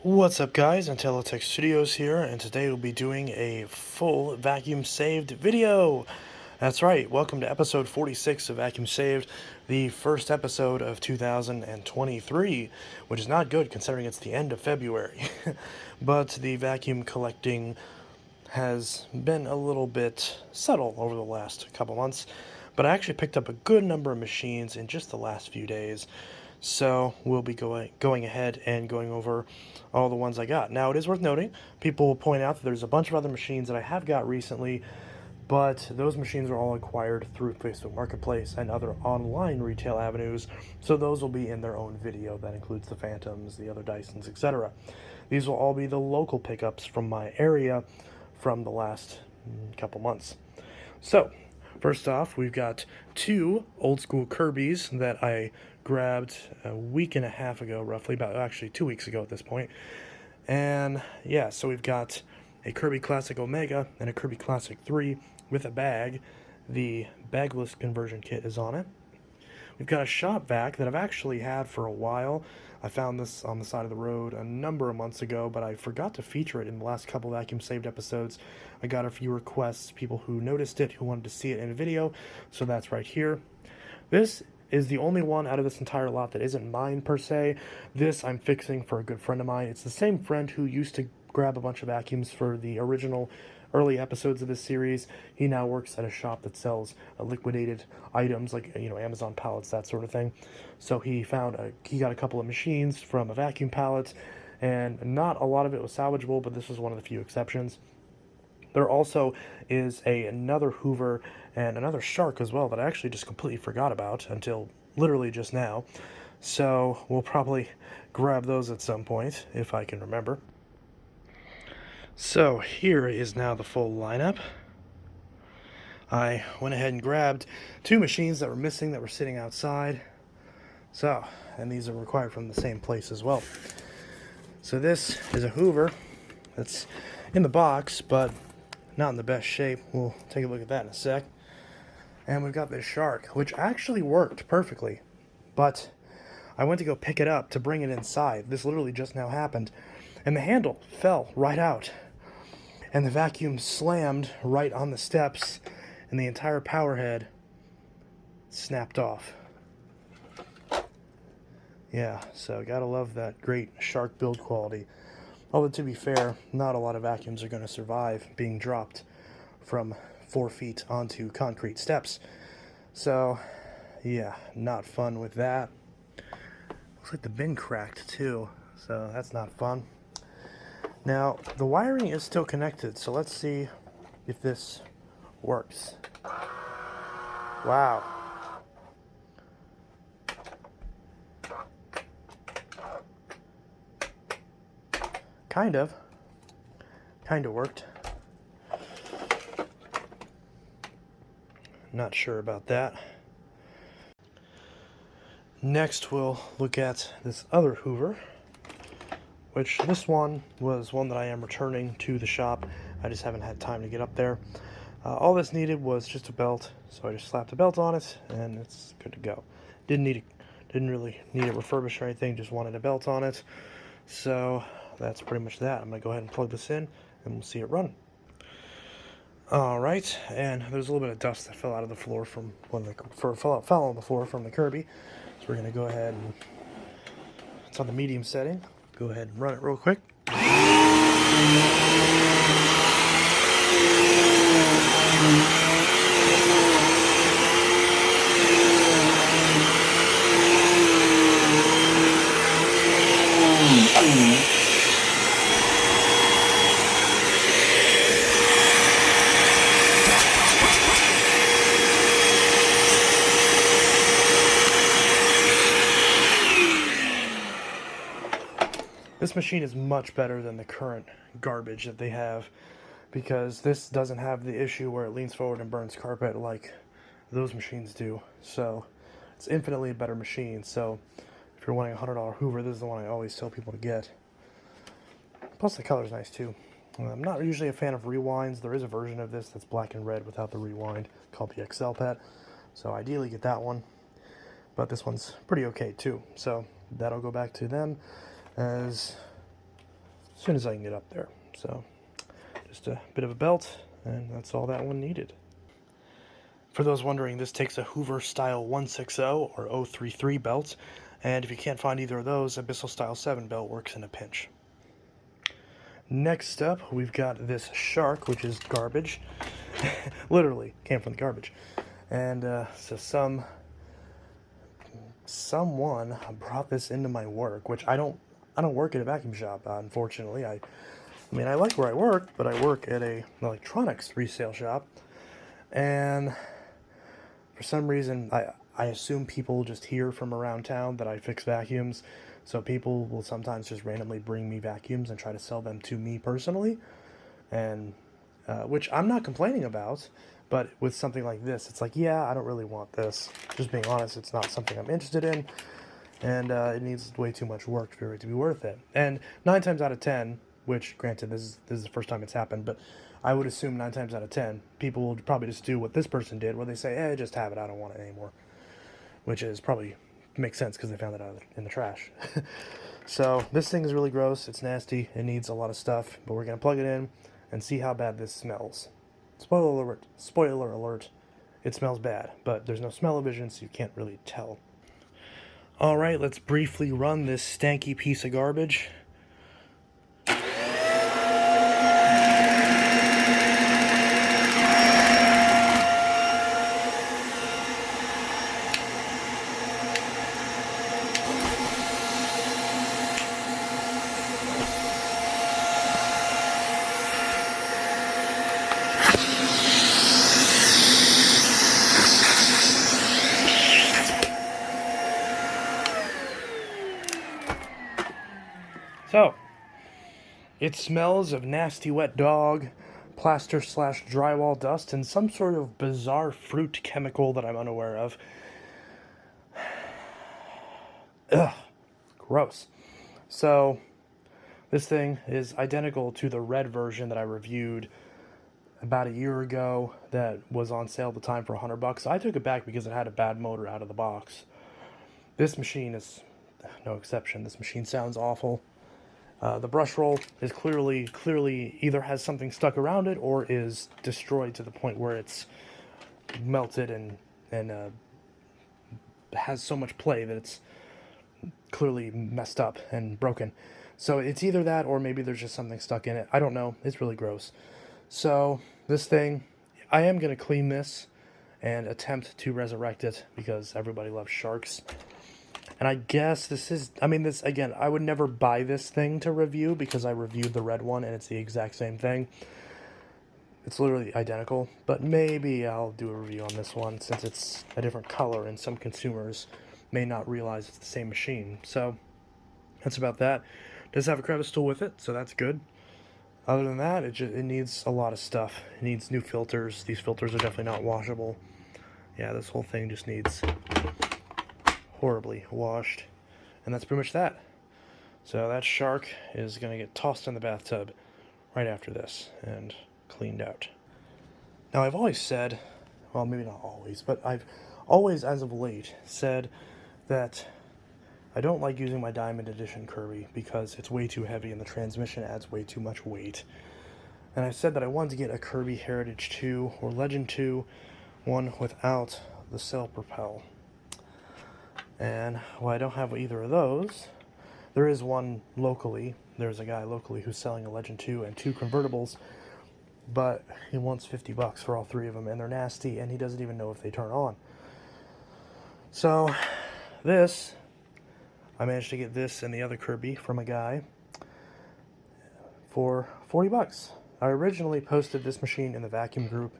What's up guys, Intellitech Studios here, and today we'll be doing a full vacuum saved video. That's right, welcome to episode 46 of Vacuum Saved, the first episode of 2023, which is not good considering it's the end of February. But the vacuum collecting has been a little bit subtle over the last couple months, but I actually picked up a good number of machines in just the last few days. So we'll be going ahead and going over all the ones I got. Now it is worth noting, people will point out that there's a bunch of other machines that I have got recently, but those machines are all acquired through Facebook Marketplace and other online retail avenues, so those will be in their own video. That includes the Phantoms, the other Dysons, etc. These will all be the local pickups from my area from the last couple months. So, first off, we've got two old school Kirbys that I grabbed a week and a half ago, roughly, about actually 2 weeks ago at this point. And yeah, so we've got a Kirby Classic Omega and a Kirby Classic 3 with a bag. The bagless conversion kit is on it. We've got a shop vac that I've actually had for a while. I found this on the side of the road a number of months ago, but I forgot to feature it in the last couple Vacuum Saved episodes. I got a few requests, people who noticed it, who wanted to see it in a video, so that's right here. This is the only one out of this entire lot that isn't mine per se. This I'm fixing for a good friend of mine. It's the same friend who used to grab a bunch of vacuums for the original early episodes of this series. He now works at a shop that sells liquidated items like, Amazon pallets, that sort of thing. So he got a couple of machines from a vacuum pallet, and not a lot of it was salvageable, but this was one of the few exceptions. There also is another Hoover and another Shark as well that I actually just completely forgot about until literally just now. So we'll probably grab those at some point if I can remember. So here is now the full lineup. I went ahead and grabbed two machines that were missing that were sitting outside. So, and these are required from the same place as well. So this is a Hoover that's in the box, but not in the best shape. We'll take a look at that in a sec. And we've got this Shark, which actually worked perfectly, but I went to go pick it up to bring it inside. This literally just now happened, and the handle fell right out, and the vacuum slammed right on the steps, and the entire power head snapped off. Yeah, so gotta love that great Shark build quality. Although, to be fair, not a lot of vacuums are going to survive being dropped from 4 feet onto concrete steps. So, yeah, not fun with that. Looks like the bin cracked, too, so that's not fun. Now, the wiring is still connected, so let's see if this works. Wow. Kind of worked. Not sure about that. Next we'll look at this other Hoover, which this one was one that I am returning to the shop. I just haven't had time to get up there. All this needed was just a belt, so I just slapped a belt on it and it's good to go. Didn't really need it refurbished or anything, just wanted a belt on it. So that's pretty much that. I'm going to go ahead and plug this in and we'll see it run. Alright, and there's a little bit of dust that fell out of the floor from fell on the floor from the Kirby. So we're going to go ahead and, it's on the medium setting, go ahead and run it real quick. This machine is much better than the current garbage that they have, because this doesn't have the issue where it leans forward and burns carpet like those machines do. So it's infinitely a better machine. So if you're wanting a $100 Hoover, this is the one I always tell people to get. Plus the color's nice too. I'm not usually a fan of rewinds. There is a version of this that's black and red without the rewind called the XL Pet. So ideally get that one. But this one's pretty okay too. So that'll go back to them as as soon as I can get up there. So just a bit of a belt, and that's all that one needed. For those wondering, this takes a Hoover style 160 or 033 belt, and if you can't find either of those, Abyssal style 7 belt works in a pinch. Next up, we've got this shark, which is garbage. Literally came from the garbage. And so someone brought this into my work, which I don't work at a vacuum shop, unfortunately. I mean, I like where I work, but I work at an electronics resale shop, and for some reason, I assume people just hear from around town that I fix vacuums, so people will sometimes just randomly bring me vacuums and try to sell them to me personally, and which I'm not complaining about, but with something like this, it's like, yeah, I don't really want this. Just being honest, it's not something I'm interested in, and it needs way too much work for it to be worth it. And 9 times out of 10, which granted this is the first time it's happened, but I would assume 9 times out of 10, people will probably just do what this person did, where they say, hey, just have it, I don't want it anymore. Which is probably makes sense because they found it out in the trash. So this thing is really gross, it's nasty, it needs a lot of stuff, but we're going to plug it in and see how bad this smells. Spoiler alert, it smells bad, but there's no smell-o-vision, so you can't really tell. Alright, let's briefly run this stanky piece of garbage. So, it smells of nasty wet dog, plaster/drywall dust, and some sort of bizarre fruit chemical that I'm unaware of. Ugh, gross. So, this thing is identical to the red version that I reviewed about a year ago that was on sale at the time for $100. I took it back because it had a bad motor out of the box. This machine is no exception. This machine sounds awful. The brush roll is clearly either has something stuck around it or is destroyed to the point where it's melted and has so much play that it's clearly messed up and broken. So it's either that or maybe there's just something stuck in it. I don't know. It's really gross. So this thing, I am going to clean this and attempt to resurrect it because everybody loves sharks. And I guess this, again, I would never buy this thing to review because I reviewed the red one and it's the exact same thing. It's literally identical, but maybe I'll do a review on this one since it's a different color and some consumers may not realize it's the same machine. So that's about that. It does have a crevice tool with it, so that's good. Other than that, it needs a lot of stuff. It needs new filters. These filters are definitely not washable. Yeah, this whole thing just needs horribly washed, and that's pretty much that. So that shark is going to get tossed in the bathtub right after this and cleaned out. Now I've always said, well, maybe not always, but I've always as of late said that I don't like using my Diamond Edition Kirby because it's way too heavy and the transmission adds way too much weight. And I said that I wanted to get a Kirby Heritage 2 or Legend 2, one without the sail propel. And while I don't have either of those, there is one locally. There's a guy locally who's selling a Legend 2 and 2 convertibles, but he wants $50 for all 3 of them, and they're nasty, and he doesn't even know if they turn on. So this, I managed to get this and the other Kirby from a guy for $40. I originally posted this machine in the vacuum group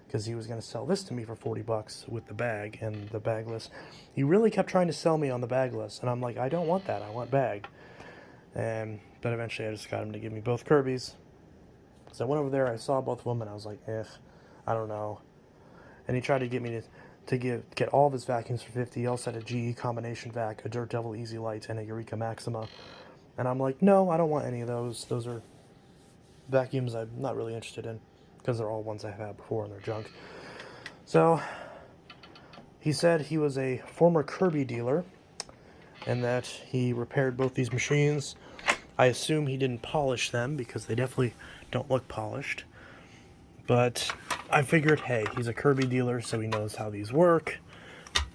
because he was going to sell this to me for $40 with the bag and the bagless. He really kept trying to sell me on the bagless, and I'm like, I don't want that, I want bag. But eventually I just got him to give me both Kirbys. So I went over there, I saw both of them, and I was like, I don't know. And he tried to get me to get all of his vacuums for $50. He also had a GE combination vac, a Dirt Devil Easy Light, and a Eureka Maxima. And I'm like, no, I don't want any of those. Those are vacuums I'm not really interested in, because they're all ones I've had before and they're junk. So he said he was a former Kirby dealer and that he repaired both these machines I assume he didn't polish them because they definitely don't look polished. But I figured, hey, he's a Kirby dealer, so he knows how these work.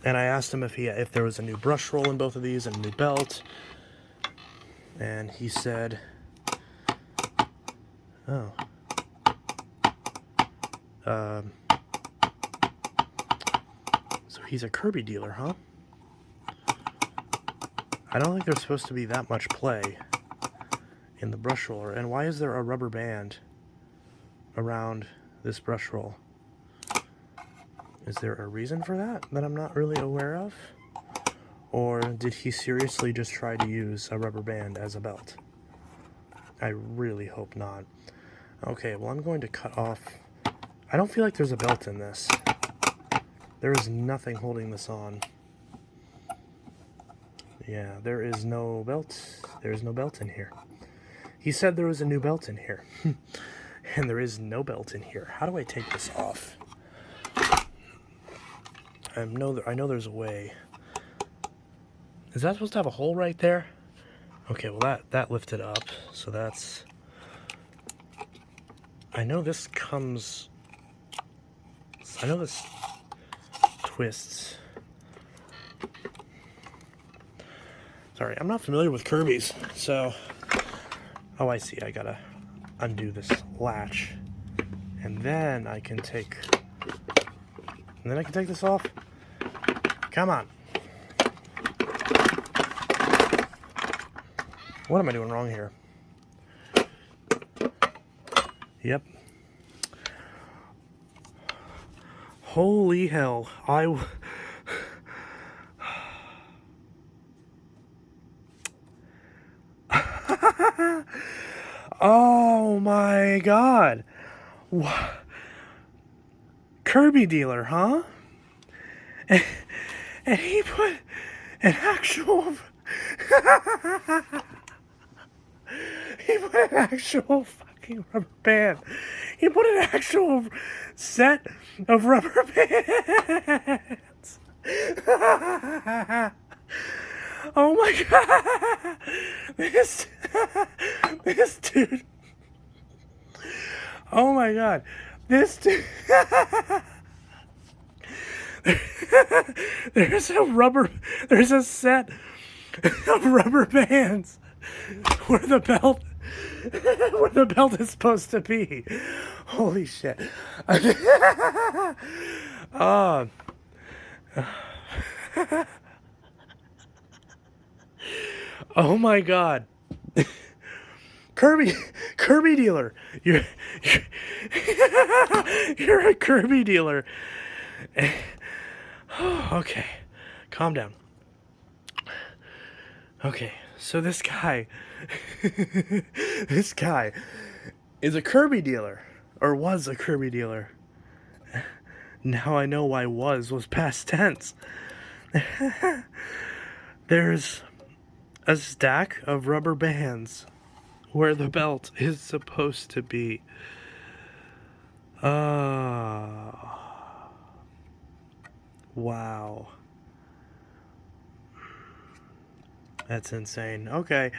And I asked him if there was a new brush roll in both of these and a new belt. And he said, oh. So he's a Kirby dealer, huh? I don't think there's supposed to be that much play in the brush roller. And why is there a rubber band around this brush roll? Is there a reason for that I'm not really aware of? Or did he seriously just try to use a rubber band as a belt? I really hope not. Okay, well, I'm going to cut off. I don't feel like there's a belt in this. There is nothing holding this on. Yeah, there is no belt. There is no belt in here. He said there was a new belt in here. And there is no belt in here. How do I take this off? I know there's a way. Is that supposed to have a hole right there? Okay, well that lifted up, so that's... I know this comes... I know this twists. Sorry, I'm not familiar with Kirby's, so... Oh, I see, I gotta undo this latch. And then I can take... And then I can take this off. Come on. What am I doing wrong here? Yep. Holy hell. Oh my god. Kirby dealer, huh? And he put an actual... He put an actual fucking rubber band. He put an actual set of rubber bands. Oh my god. This dude. Oh my god. This dude. There's a set of rubber bands where the belt is supposed to be. Holy shit. Oh my god. Kirby dealer. You're a Kirby dealer. Okay. Calm down. Okay, so this guy is a Kirby dealer, or was a Kirby dealer. Now I know why was past tense. There's a stack of rubber bands where the belt is supposed to be. Wow. That's insane. Okay.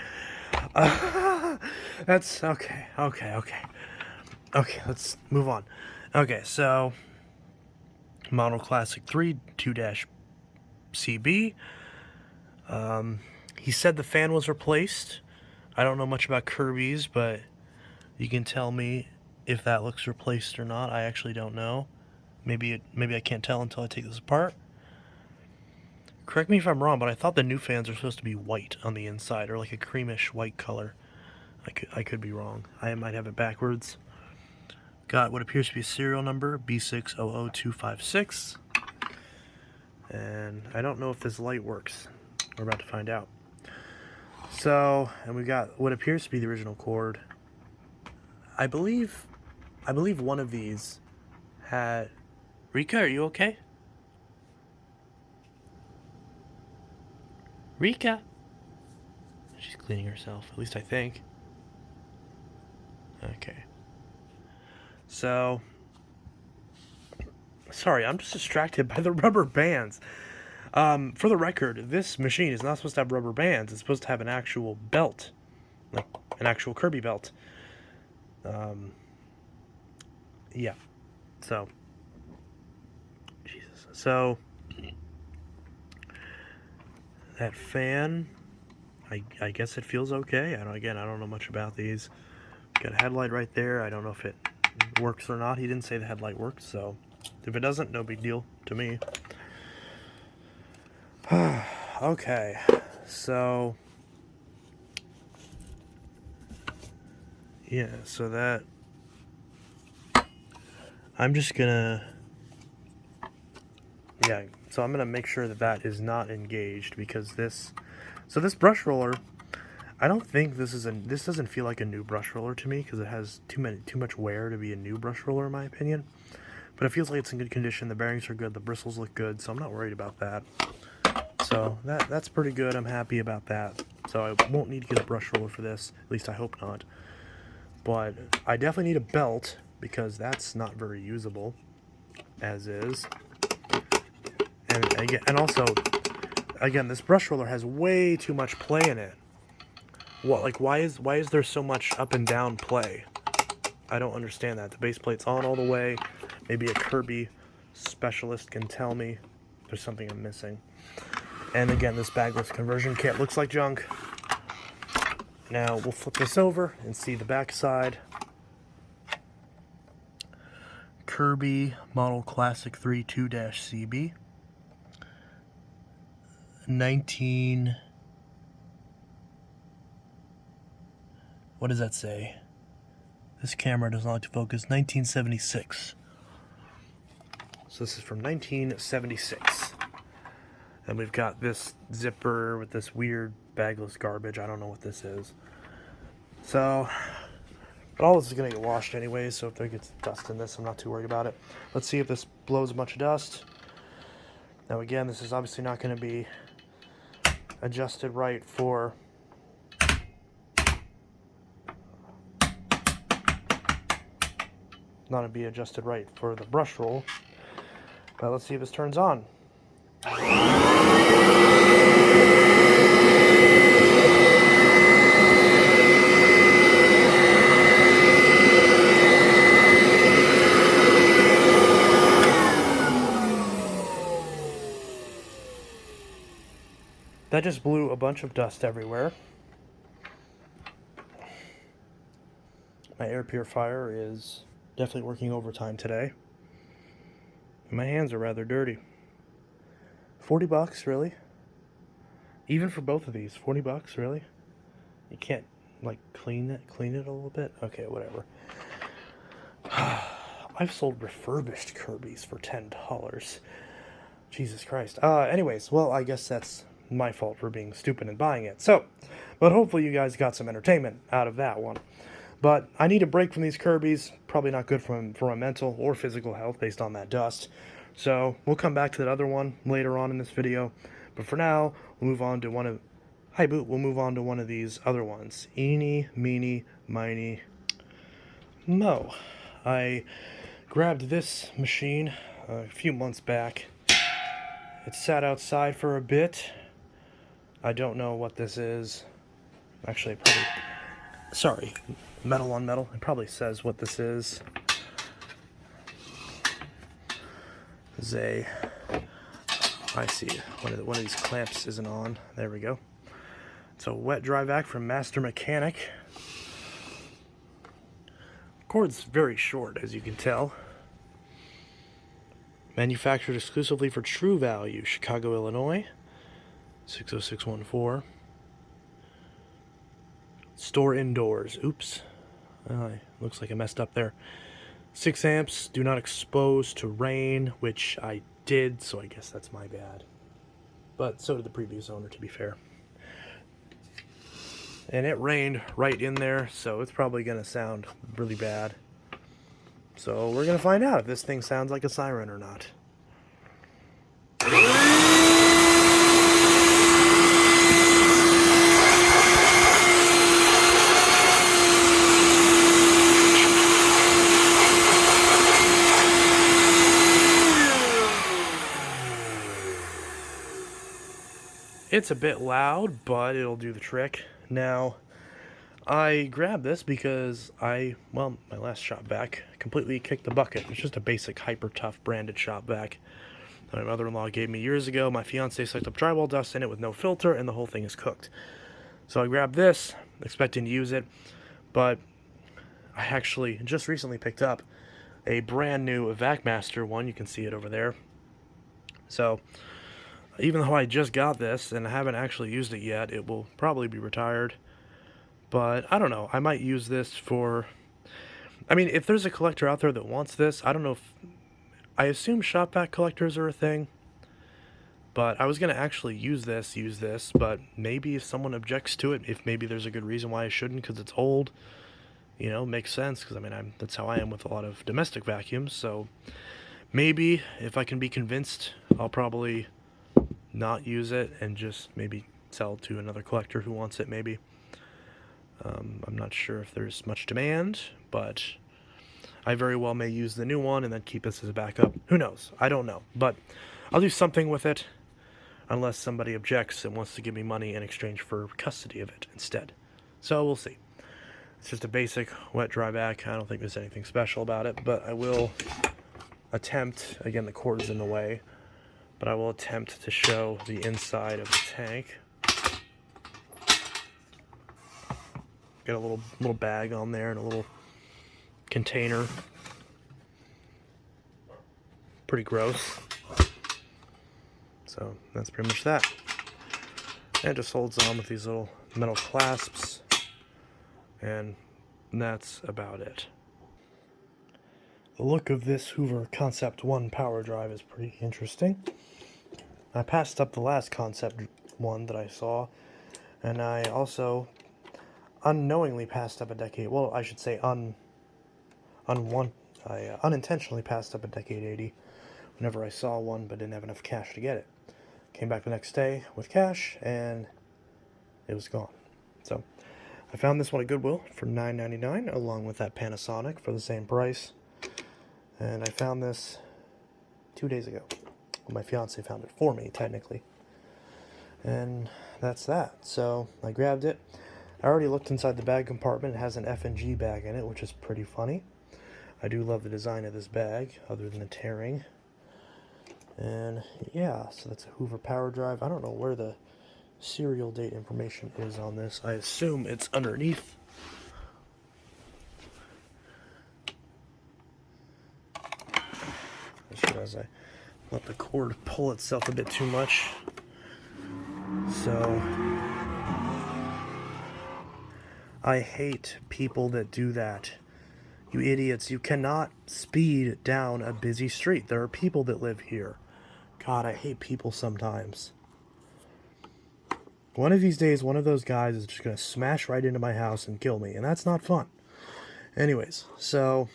That's okay. Okay, let's move on. Okay, so Model Classic 3 2-CB. He said the fan was replaced. I don't know much about Kirby's, but you can tell me if that looks replaced or not. I actually don't know. Maybe I can't tell until I take this apart. Correct me if I'm wrong, but I thought the new fans are supposed to be white on the inside, or like a creamish white color. I could be wrong. I might have it backwards. Got what appears to be a serial number, B600256. And I don't know if this light works. We're about to find out. So, and we got what appears to be the original cord. I believe one of these had... Rika, are you okay? Rika! She's cleaning herself, at least I think. Okay. So... Sorry, I'm just distracted by the rubber bands. For the record, this machine is not supposed to have rubber bands. It's supposed to have an actual belt like an actual Kirby belt. Yeah. So, Jesus. So, that fan, I guess it feels okay. I don't know much about these. Got a headlight right there. I don't know if it works or not. He didn't say the headlight worked, so if it doesn't, no big deal to me. Okay, so yeah, so that I'm just gonna so I'm gonna make sure that that is not engaged, because this brush roller, I don't think this doesn't feel like a new brush roller to me, because it has too much wear to be a new brush roller in my opinion. But it feels like it's in good condition. The bearings are good. The bristles look good, so I'm not worried about that. So that's pretty good. I'm happy about that. So I won't need to get a brush roller for this. At least I hope not. But I definitely need a belt, because that's not very usable as is. And also, again, this brush roller has way too much play in it. What, like, why is there so much up and down play? I don't understand that. The base plate's on all the way. Maybe a Kirby specialist can tell me there's something I'm missing. And again, this bagless conversion kit looks like junk. Now we'll flip this over and see the back side. Kirby Model Classic 32-CB. 19... What does that say? This camera does not like to focus. 1976. So this is from 1976. And we've got this zipper with this weird bagless garbage. I don't know what this is. So, but all this is going to get washed anyway, so if there gets dust in this, I'm not too worried about it. Let's see if this blows a bunch of dust. Now again, this is obviously not going to be adjusted right for... not to be adjusted right for the brush roll. But let's see if this turns on. That just blew a bunch of dust everywhere. My air purifier is definitely working overtime today. And my hands are rather dirty. $40, really? Even for both of these, $40, really? You can't, like, clean it a little bit? Okay, whatever. I've sold refurbished Kirbys for $10. Jesus Christ. Anyways, well, I guess that's my fault for being stupid and buying it. So, but hopefully you guys got some entertainment out of that one. But I need a break from these Kirbys. Probably not good for my mental or physical health based on that dust. So we'll come back to that other one later on in this video. But for now, we'll move on to one of... Hi, Boot. We'll move on to one of these other ones. Eeny, meeny, miny, mo. I grabbed this machine a few months back. It sat outside for a bit. I don't know what this is. Actually, probably... Sorry. Metal on metal. It probably says what this is. This is I see. One of these clamps isn't on. There we go. It's a wet dry vac from Master Mechanic. Cord's very short, as you can tell. Manufactured exclusively for True Value, Chicago, Illinois. 60614. Store indoors. Oops. Looks like I messed up there. 6 amps. Do not expose to rain, which I did, so I guess that's my bad. But so did the previous owner, to be fair. And it rained right in there, so it's probably going to sound really bad. So we're going to find out if this thing sounds like a siren or not. It's a bit loud, but it'll do the trick. Now, I grabbed this because my last shop vac completely kicked the bucket. It's just a basic Hyper Tough branded shop vac that my mother-in-law gave me years ago. My fiance sucked up drywall dust in it with no filter, and the whole thing is cooked. So I grabbed this, expecting to use it, but I actually just recently picked up a brand new VacMaster one. You can see it over there. So even though I just got this and I haven't actually used it yet, it will probably be retired. But I don't know. I might use this for... I mean, if there's a collector out there that wants this, I don't know if... I assume shop vac collectors are a thing. But I was going to actually use this, but maybe if someone objects to it, if maybe there's a good reason why I shouldn't, because it's old, you know, makes sense, because I mean, that's how I am with a lot of domestic vacuums, so maybe if I can be convinced, I'll probably not use it and just maybe sell to another collector who wants it, maybe. I'm not sure if there's much demand, but I very well may use the new one and then keep this as a backup. Who knows? I don't know, but I'll do something with it, unless somebody objects and wants to give me money in exchange for custody of it instead. So we'll see. It's just a basic wet dry vac. I don't think there's anything special about it, but I will attempt, again the cord is in the way, but I will attempt to show the inside of the tank. Got a little bag on there and a little container. Pretty gross. So that's pretty much that. And it just holds on with these little metal clasps, and that's about it. The look of this Hoover Concept 1 power drive is pretty interesting. I passed up the last Concept 1 that I saw, and I also unknowingly passed up a decade, well, I should say I unintentionally passed up a Decade 80 whenever I saw one, but didn't have enough cash to get it. Came back the next day with cash, and it was gone. So I found this one at Goodwill for $9.99, along with that Panasonic for the same price. And I found this 2 days ago. Well, my fiance found it for me, technically. And that's that. So I grabbed it. I already looked inside the bag compartment. It has an F&G bag in it, which is pretty funny. I do love the design of this bag, other than the tearing. And yeah, so that's a Hoover power drive. I don't know where the serial date information is on this. I assume it's underneath. Just as I let the cord pull itself a bit too much. So I hate people that do that. You idiots, you cannot speed down a busy street. There are people that live here. God, I hate people sometimes. One of these days, one of those guys is just going to smash right into my house and kill me, and that's not fun. Anyways, so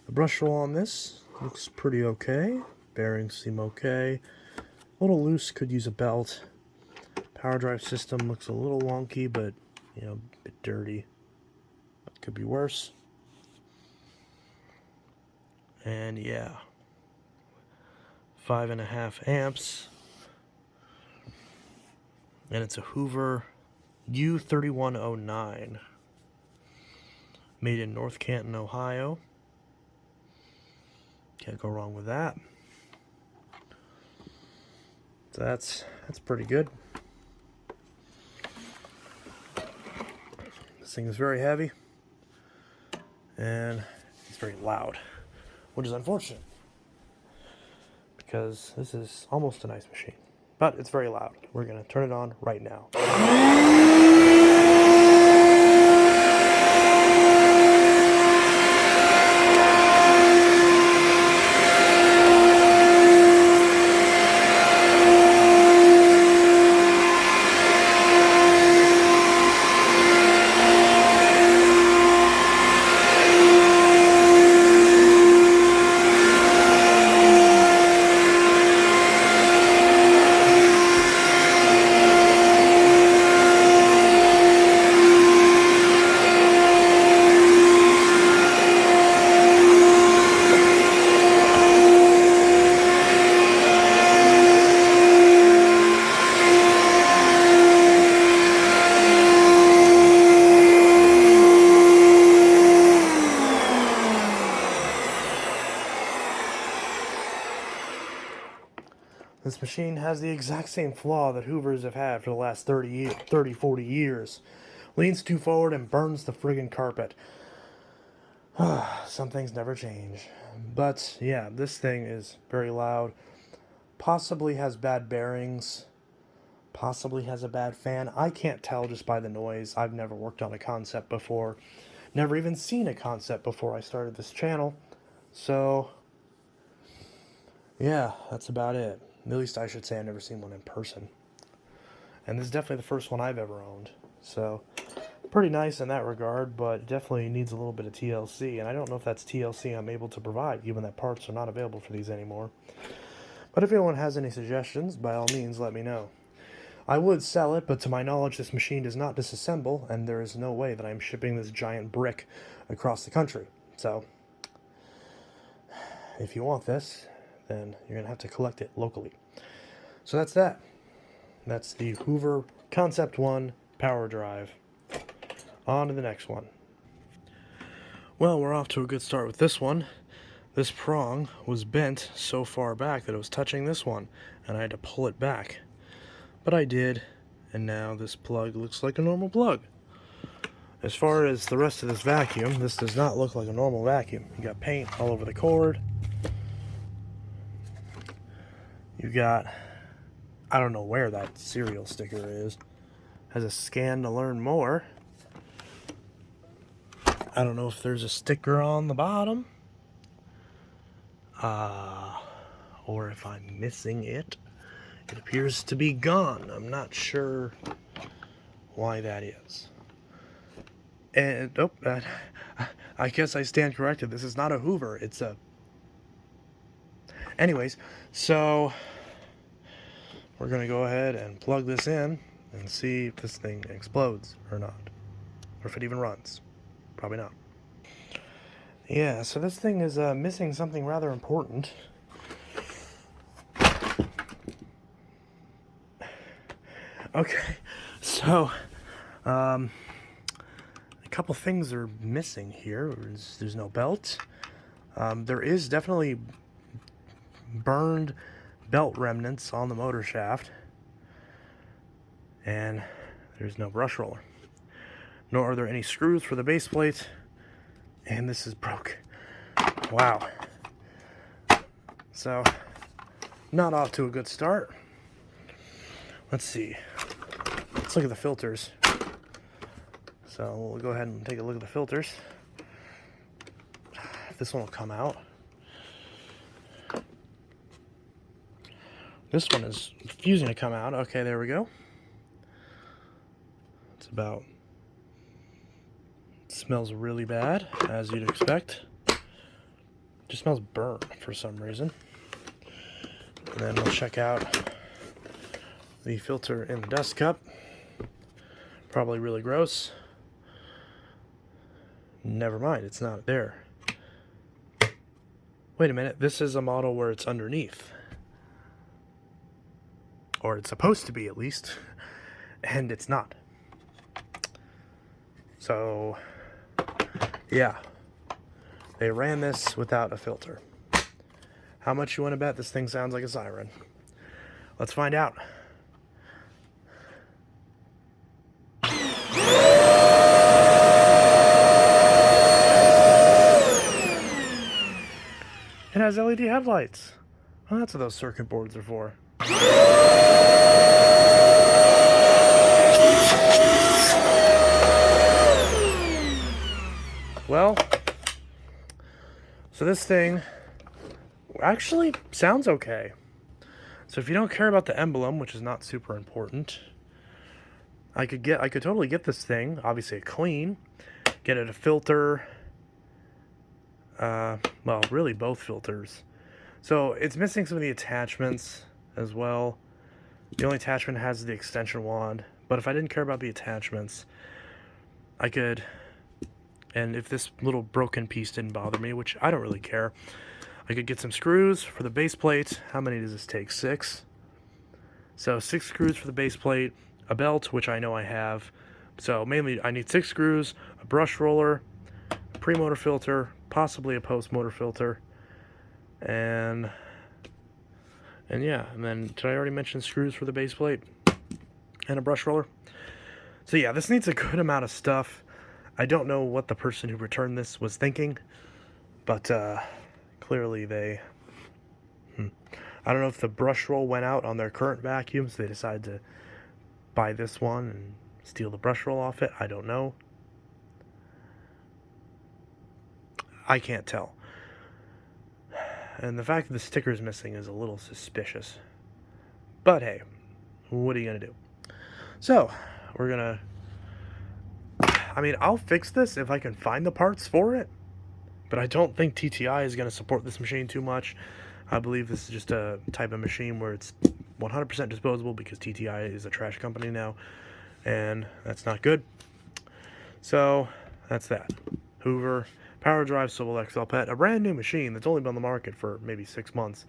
the brush roll on this looks pretty okay. Bearings seem okay. A little loose, could use a belt. Power drive system looks a little wonky, but, you know, a bit dirty. Could be worse. And yeah, 5.5 amps. And it's a Hoover U3109. Made in North Canton, Ohio. Can't go wrong with that. So that's pretty good. This thing is very heavy. And it's very loud, which is unfortunate, because this is almost a nice machine, but it's very loud. We're going to turn it on right now. This machine has the exact same flaw that Hoovers have had for the last 40 years. Leans too forward and burns the friggin' carpet. Some things never change. But yeah, this thing is very loud. Possibly has bad bearings. Possibly has a bad fan. I can't tell just by the noise. I've never worked on a concept before. Never even seen a concept before I started this channel. So, yeah, that's about it. At least I should say I've never seen one in person. And this is definitely the first one I've ever owned. So, pretty nice in that regard, but definitely needs a little bit of TLC. And I don't know if that's TLC I'm able to provide, given that parts are not available for these anymore. But if anyone has any suggestions, by all means, let me know. I would sell it, but to my knowledge, this machine does not disassemble, and there is no way that I'm shipping this giant brick across the country. So, if you want this, then you're going to have to collect it locally. So that's that. That's the Hoover Concept 1 Power Drive. On to the next one. Well, we're off to a good start with this one. This prong was bent so far back that it was touching this one, and I had to pull it back. But I did, and now this plug looks like a normal plug. As far as the rest of this vacuum, this does not look like a normal vacuum. You got paint all over the cord. You got, I don't know where that serial sticker is. Has a scan to learn more. I don't know if there's a sticker on the bottom. Or if I'm missing it. It appears to be gone. I'm not sure why that is. And, I guess I stand corrected. This is not a Hoover. It's a... Anyways, so we're going to go ahead and plug this in and see if this thing explodes or not. Or if it even runs. Probably not. Yeah, so this thing is missing something rather important. Okay, so a couple things are missing here. There's no belt. There is definitely burned belt remnants on the motor shaft. And there's no brush roller. Nor are there any screws for the base plate. And this is broke. Wow. So, not off to a good start. Let's see. Let's look at the filters. So we'll go ahead and take a look at the filters. If this one will come out. This one is refusing to come out. Okay, there we go. It's about... It smells really bad, as you'd expect. It just smells burnt for some reason. And then we'll check out the filter in the dust cup. Probably really gross. Never mind, it's not there. Wait a minute, this is a model where it's underneath. Or it's supposed to be, at least. And it's not. So, yeah. They ran this without a filter. How much you want to bet this thing sounds like a siren? Let's find out. It has LED headlights. Oh, that's what those circuit boards are for. Well, so this thing actually sounds okay. So if you don't care about the emblem, which is not super important, I could totally get this thing, obviously a clean, get it a filter, well, really both filters. So it's missing some of the attachments as well. The only attachment has the extension wand, but if I didn't care about the attachments, I could, and if this little broken piece didn't bother me, which I don't really care, I could get some screws for the base plate. How many does this take? 6? So 6 screws for the base plate, a belt, which I know I have. So mainly I need 6 screws, a brush roller, a pre-motor filter, possibly a post-motor filter, and And yeah, and then did I already mention screws for the base plate and a brush roller? So yeah, this needs a good amount of stuff. I don't know what the person who returned this was thinking, but clearly they... I don't know if the brush roll went out on their current vacuum, so they decided to buy this one and steal the brush roll off it. I don't know. I can't tell. And the fact that the sticker is missing is a little suspicious. But hey, what are you going to do? So, we're going to... I mean, I'll fix this if I can find the parts for it. But I don't think TTI is going to support this machine too much. I believe this is just a type of machine where it's 100% disposable because TTI is a trash company now. And that's not good. So, that's that. Hoover, Power Drive Swivel XL Pet, a brand new machine that's only been on the market for maybe 6 months.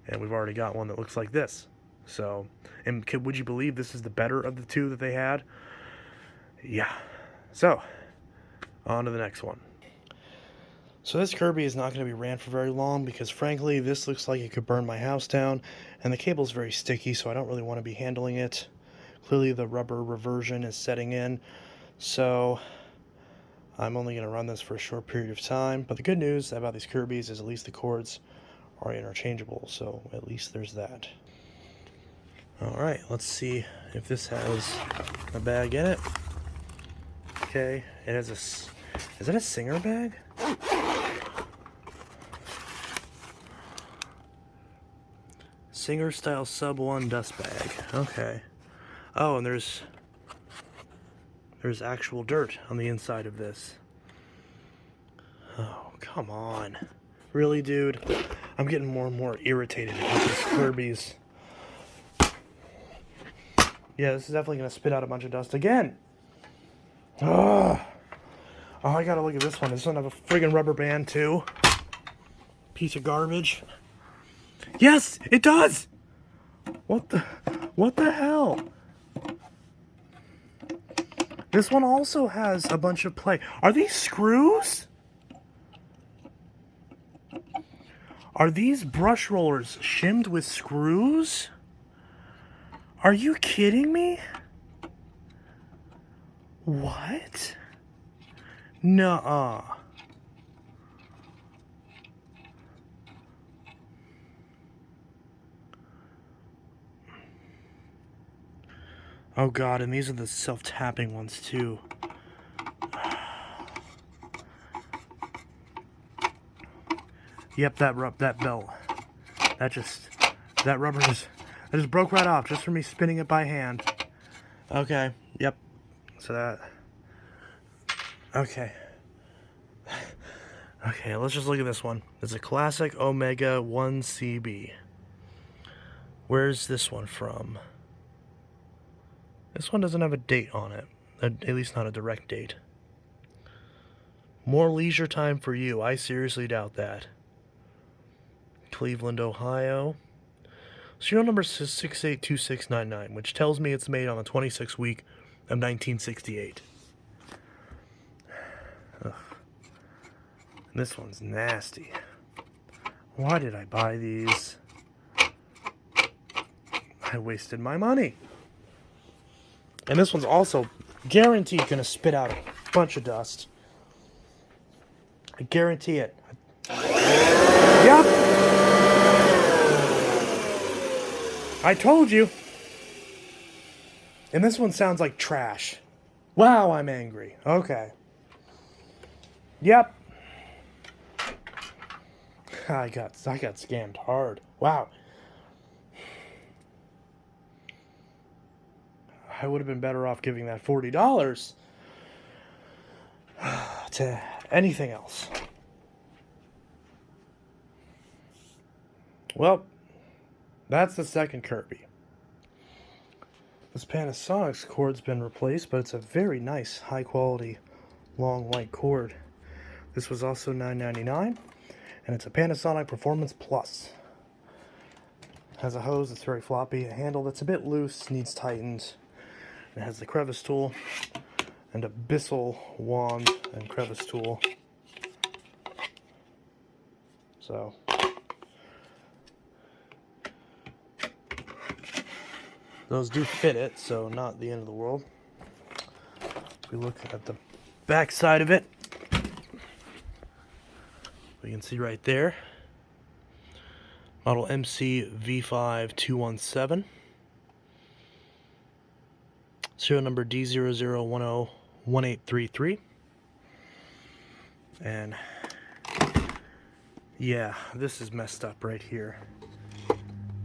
And we've already got one that looks like this. So, and would you believe this is the better of the two that they had? Yeah. So, on to the next one. So this Kirby is not going to be ran for very long because frankly this looks like it could burn my house down, and the cable is very sticky, so I don't really want to be handling it. Clearly the rubber reversion is setting in, so I'm only going to run this for a short period of time. But the good news about these Kirbys is at least the cords are interchangeable, so at least there's that. Alright, let's see if this has a bag in it. Okay, it has a... Is that a Singer bag? Singer style sub 1 dust bag. Okay. Oh, and there's actual dirt on the inside of this. Oh, come on. Really, dude? I'm getting more and more irritated about these Kirbys. Yeah, this is definitely going to spit out a bunch of dust again. Ugh. Oh, I gotta look at this one. Does this one have a friggin' rubber band, too? Piece of garbage. Yes, it does! What the hell? This one also has a bunch of play. Are these screws? Are these brush rollers shimmed with screws? Are you kidding me? What? Nuh-uh. Oh god, and these are the self-tapping ones too. Yep, that belt. That rubber just broke right off just from me spinning it by hand. Okay, yep. So that... Okay. Okay, let's just look at this one. It's a classic Omega 1CB. Where's this one from? This one doesn't have a date on it. At least not a direct date. More leisure time for you. I seriously doubt that. Cleveland, Ohio. Serial number is 682699, which tells me it's made on the 26th week of 1968. Ugh. This one's nasty. Why did I buy these? I wasted my money. And this one's also guaranteed going to spit out a bunch of dust. I guarantee it. Yep. I told you. And this one sounds like trash. Wow, I'm angry. Okay. Yep. I got scammed hard. Wow. I would have been better off giving that $40 to anything else. Well, that's the second Kirby. This Panasonic's cord's been replaced, but it's a very nice, high-quality, long white cord. This was also $9.99, and it's a Panasonic Performance Plus. It has a hose that's very floppy, a handle that's a bit loose, needs tightened. It has the crevice tool and a Bissell wand and crevice tool. So Those do fit it, so not the end of the world. If we look at the back side of it, we can see right there, model MC V5217, serial number D00101833, and yeah, this is messed up right here,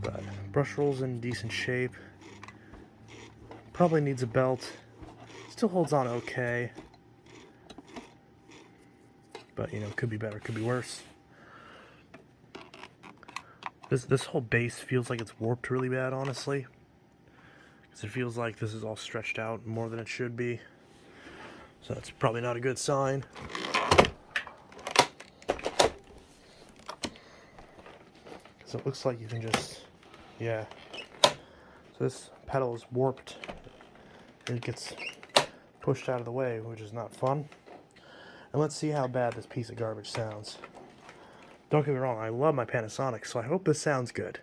but brush roll's in decent shape. Probably needs a belt. Still holds on okay, but you know, could be better, could be worse. This whole base feels like it's warped really bad, honestly, because it feels like this is all stretched out more than it should be. So that's probably not a good sign. So it looks like you can just, yeah. So this pedal is warped. It gets pushed out of the way, which is not fun. And let's see how bad this piece of garbage sounds. Don't get me wrong, I love my Panasonic, so I hope this sounds good.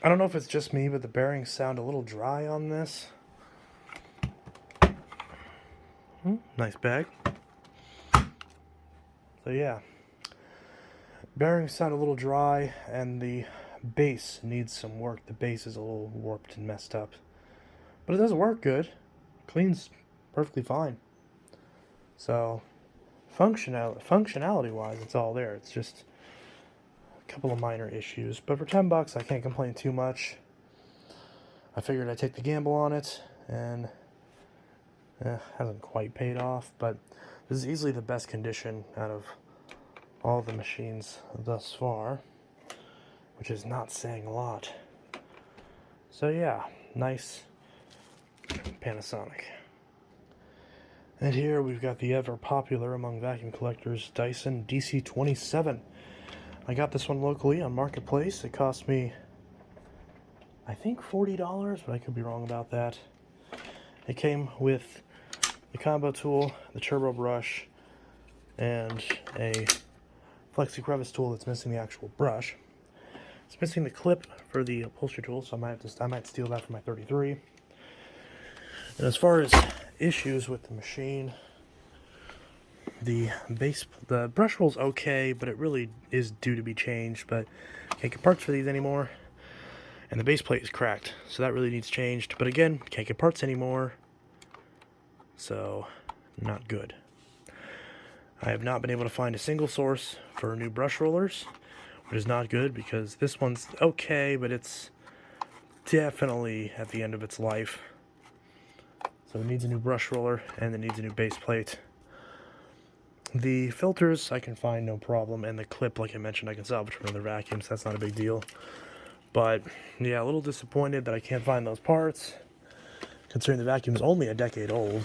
I don't know if it's just me, but the bearings sound a little dry on this. Nice bag. So yeah, bearings sound a little dry, and the base needs some work. The base is a little warped and messed up, but it does work good. Cleans perfectly fine. So functionality wise, it's all there. It's just a couple of minor issues, but for $10 I can't complain too much. I figured I'd take the gamble on it, and hasn't quite paid off, but this is easily the best condition out of all the machines thus far, which is not saying a lot. So yeah, nice Panasonic. And here we've got the ever popular among vacuum collectors Dyson DC27. I got this one locally on Marketplace. It cost me, I think, $40, but I could be wrong about that. It came with the combo tool, the turbo brush, and a flexi crevice tool that's missing the actual brush. It's missing the clip for the upholstery tool, so I might steal that for my 33. And as far as issues with the machine, the brush roll's okay, but it really is due to be changed, but can't get parts for these anymore. And the base plate is cracked, so that really needs changed. But again, can't get parts anymore, so not good. I have not been able to find a single source for new brush rollers, which is not good because this one's okay, but it's definitely at the end of its life. So it needs a new brush roller, and it needs a new base plate. The filters I can find no problem, and the clip, like I mentioned, I can salvage from another vacuum, so that's not a big deal. But yeah, a little disappointed that I can't find those parts, considering the vacuum is only a decade old.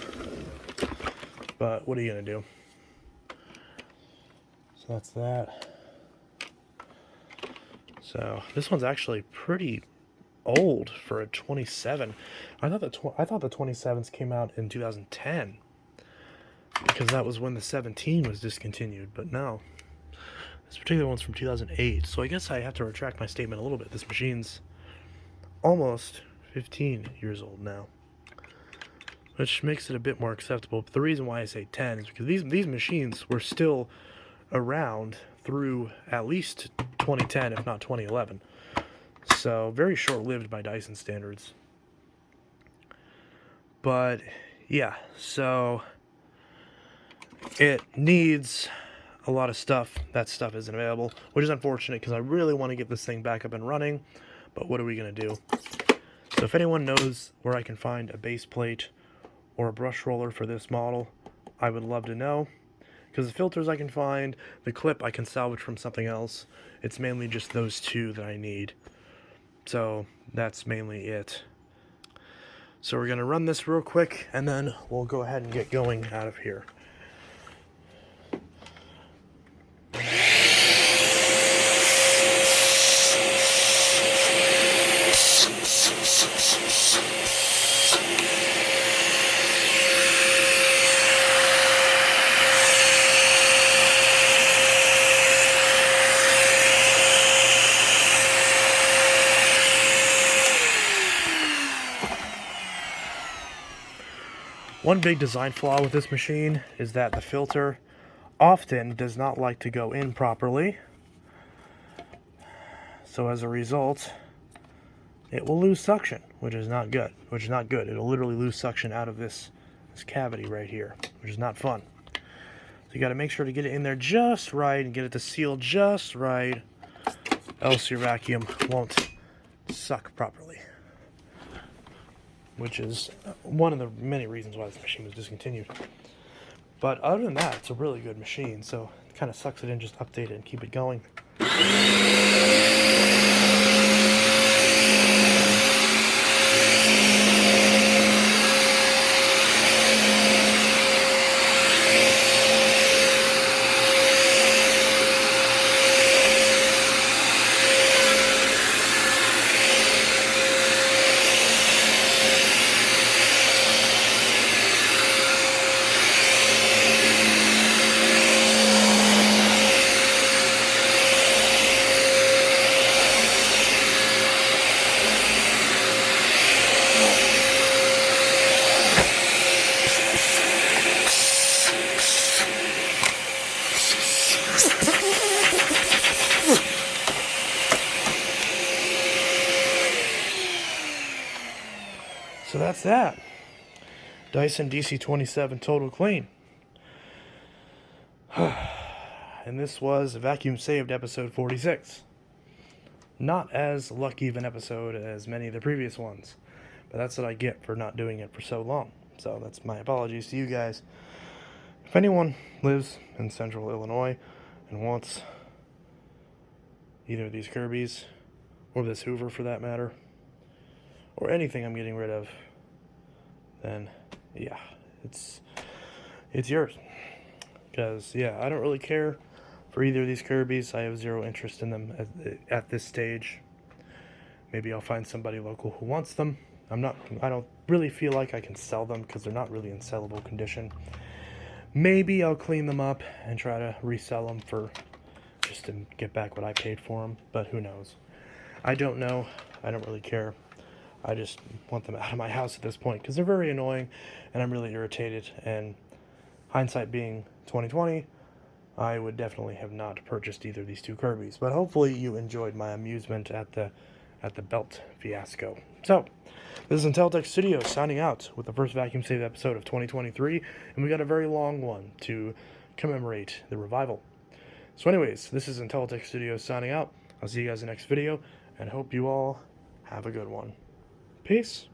But what are you gonna do? So that's that. So this one's actually pretty old for a 27. I thought the 27s came out in 2010, because that was when the 17 was discontinued, but no. This particular one's from 2008, so I guess I have to retract my statement a little bit. This machine's almost 15 years old now, which makes it a bit more acceptable. But the reason why I say 10 is because these machines were still around through at least 2010, if not 2011. So very short-lived by Dyson standards. But yeah, so it needs a lot of stuff. That stuff isn't available, which is unfortunate because I really want to get this thing back up and running, but what are we going to do? So if anyone knows where I can find a base plate or a brush roller for this model, I would love to know. Because the filters I can find, the clip I can salvage from something else. It's mainly just those two that I need. So that's mainly it. So we're going to run this real quick, and then we'll go ahead and get going out of here. One big design flaw with this machine is that the filter often does not like to go in properly. So as a result, it will lose suction, which is not good. It'll literally lose suction out of this cavity right here, which is not fun. So you got to make sure to get it in there just right and get it to seal just right, else your vacuum won't suck properly. Which is one of the many reasons why this machine was discontinued. But other than that, it's a really good machine, so it kind of sucks it in, just update it and keep it going. So that's that. Dyson DC27 Total Clean. And this was Vacuum Saved episode 46. Not as lucky of an episode as many of the previous ones, but that's what I get for not doing it for so long. So that's my apologies to you guys. If anyone lives in central Illinois and wants either of these Kirbys, or this Hoover for that matter, or anything I'm getting rid of, then yeah, it's yours. Because yeah, I don't really care for either of these Kirbys. I have zero interest in them at this stage. Maybe I'll find somebody local who wants them. I don't really feel like I can sell them because they're not really in sellable condition. Maybe I'll clean them up and try to resell them for just to get back what I paid for them, but who knows. I don't know. I don't really care. I just want them out of my house at this point because they're very annoying and I'm really irritated, and hindsight being 2020, I would definitely have not purchased either of these two Kirbys, but hopefully you enjoyed my amusement at the belt fiasco. So, this is Intellitech Studios signing out with the first Vacuum Save episode of 2023, and we got a very long one to commemorate the revival. So anyways, this is Intellitech Studios signing out. I'll see you guys in the next video, and hope you all have a good one. Peace.